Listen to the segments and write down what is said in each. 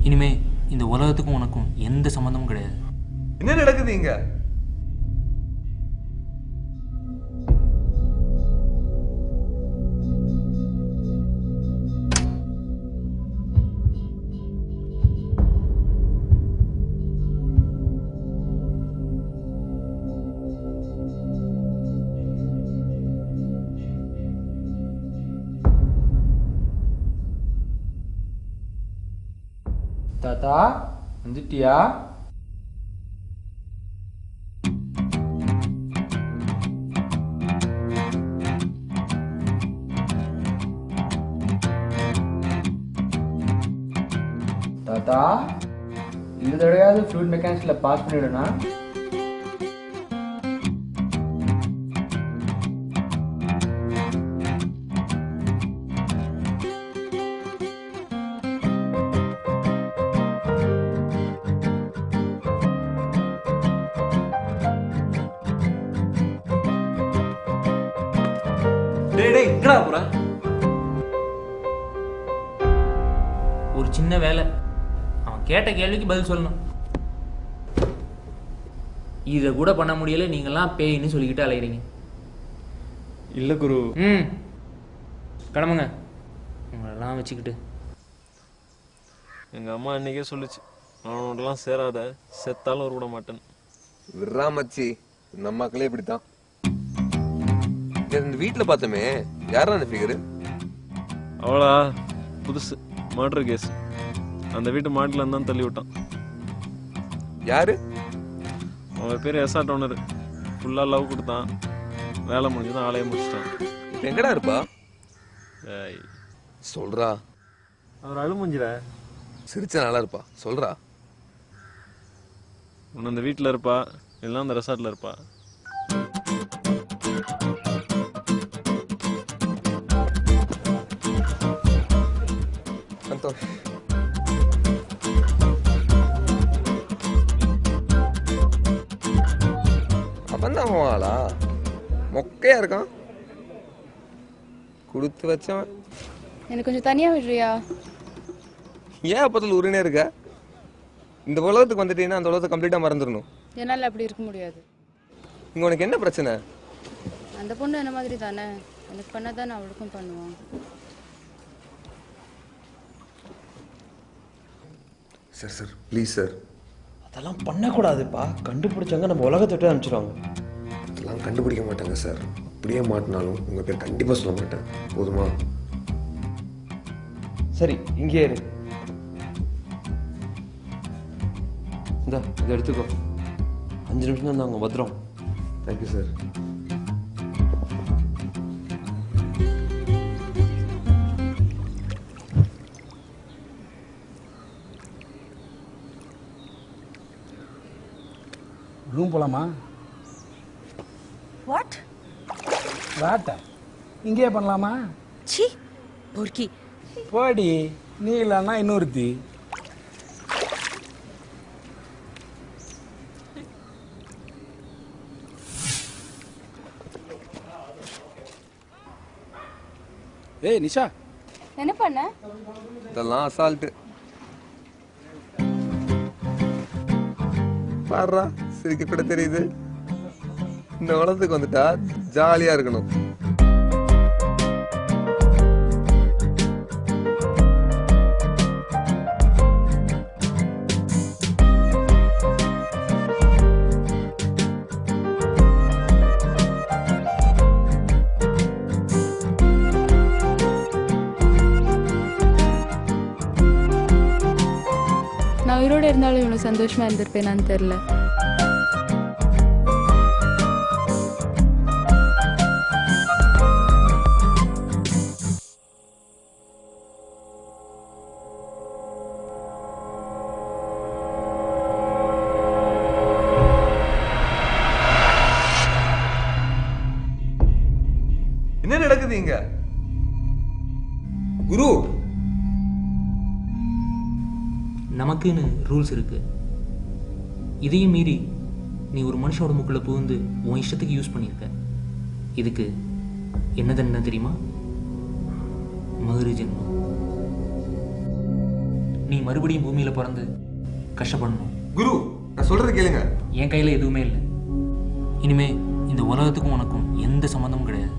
இனிமே இந்த உலகத்துக்கும் உனக்கும் எந்த சம்மந்தமும் கிடையாது. என்ன நடக்குது இங்க? தாத்தா வந்துட்டியா? தாத்தா இந்த தடவையாவது ஃப்ளூயிட் மெக்கானிக்ஸ்ல பாஸ் பண்ணிவிடனா? எங்கடா போற? ஒரு சின்ன வேலை, அவன் கேட்ட கேள்விக்கு பதில் சொல்லணும். இதை கூட பண்ண முடியல, நீங்களாம் பேயின்னு சொல்லிக்கிட்டு அலைகிறீங்க. இல்ல குரு. கிளம்புங்க உங்களெல்லாம் வச்சுக்கிட்டு. எங்க அம்மா அன்னைக்கே சொல்லுச்சு, அவனோடலாம் சேராத, செத்தாலும் ஒரு விட மாட்டேன்னு. விட்றா மச்சி, இந்த அம்மாக்களே இப்படித்தான். இந்த வீட்டுல பார்த்தமே, யாரா அந்த ஃபிகரு? அவளா புதுசு மர்டர் கேஸ். அந்த வீட்டு மாட்டில இருந்தான் தள்ளி விட்டான். யாரு? அவன் பேர் எஸ்ஆர்ட் ஓனர். ஃபுல்லா லவ் கொடுத்தான். வேலை முடிஞ்சதான் ஆலையை முடிச்சிட்டான். இப்ப எங்கடா இருப்பா? ஏய் சொல்றா. அவர் அழுமுஞ்சிட சிரிச்சா நல்லா இருப்பா, சொல்றா. ஒன்று அந்த வீட்டில் இருப்பா, இல்லைன்னா அந்த ரெசார்ட்ல இருப்பா. அவன்தான் ஆளா? மொக்கையா இருக்கான், கொடுத்து வச்சவன். எனக்கு கொஞ்சம் தனியா விடுறியா? ஏன் அப்பத்தில் உரினே இருக்க? இந்த உலகத்துக்கு வந்துட்டீங்கன்னா அந்த உலகத்தை கம்ப்ளீட்டா மறந்துடணும். என்னால அப்படி இருக்க முடியாது. இங்க உனக்கு என்ன பிரச்சனை? அந்த பொண்ணு என்ன மாதிரி தானே, எனக்கு பண்ணாதானே அவளுக்கும் பண்ணுவான். Sir sir please sir. அதெல்லாம் பண்ணக்கூடாதுப்பா. கண்டுபிடிச்சாங்க நம்ம உலகத்தை விட்டு அனுப்பிச்சிடுவாங்க. அதெல்லாம் கண்டுபிடிக்க மாட்டாங்க சார். அப்படியே மாட்டினாலும் உங்கள் பேர் கண்டிப்பாக சொல்ல மாட்டேன், போதுமா? சரி இங்கே இரு. இந்தா இதை எடுத்துக்கோ. 5 நிமிஷம் தான் நாங்கள் பத்திரம். Thank you sir. ரூம் போலாமா? வாட்? வாட்டா இங்கே பண்ணலாமா? சி பொறுக்கி. போடி, நீ இல்லைன்னா இன்னொருத்தி. ஏய் நிஷா, என்ன பண்ண? இதெல்லாம் அசால்ட்டு. பாடுறா, சிரிக்க கூட தெரியுது. இந்த உலகத்துக்கு வந்துட்டா ஜாலியா இருக்கணும். நான் உயிரோட இருந்தாலும் இவ்வளவு சந்தோஷமா இருந்திருப்பேனான்னு தெரியல. என்ன நடக்குது இங்க? குரு, நமக்குன்னு ரூல்ஸ் இருக்கு. இதையும் மீறி நீ ஒரு மனுஷன் உடம்புக்குள்ள புகுந்து உன் இஷ்டத்துக்கு யூஸ் பண்ணியிருக்க. இதுக்கு என்ன தண்டனை தெரியுமா? மறு ஜென்மம். நீ மறுபடியும் பூமியில் பிறந்து கஷ்டப்படணும். குரு, நான் சொல்றது கேளுங்க. என் கையில் எதுவுமே இல்லை. இனிமே இந்த உலகத்துக்கும் உனக்கும் எந்த சம்மந்தமும் கிடையாது.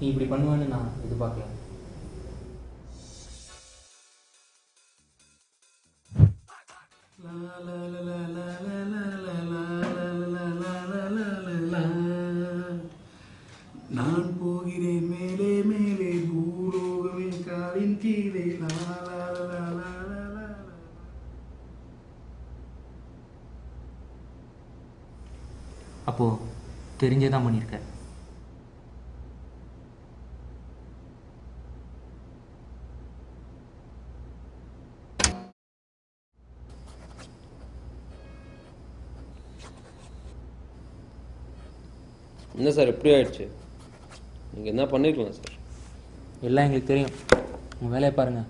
நீ இப்படி பண்ணுவேன்னு நான் எதிர்பார்க்கல. நான் போகிறேன் மேலே மேலே பூலோகமே காலின் கீழே. அப்போது தெரிஞ்சே தான் பண்ணியிருக்க. என்ன சார் எப்படி ஆயிடுச்சு? நீங்கள் என்ன பண்ணிருக்கலாம் சார்? எல்லாம் எங்களுக்கு தெரியும். உங்கள் வேலையை பாருங்கள்.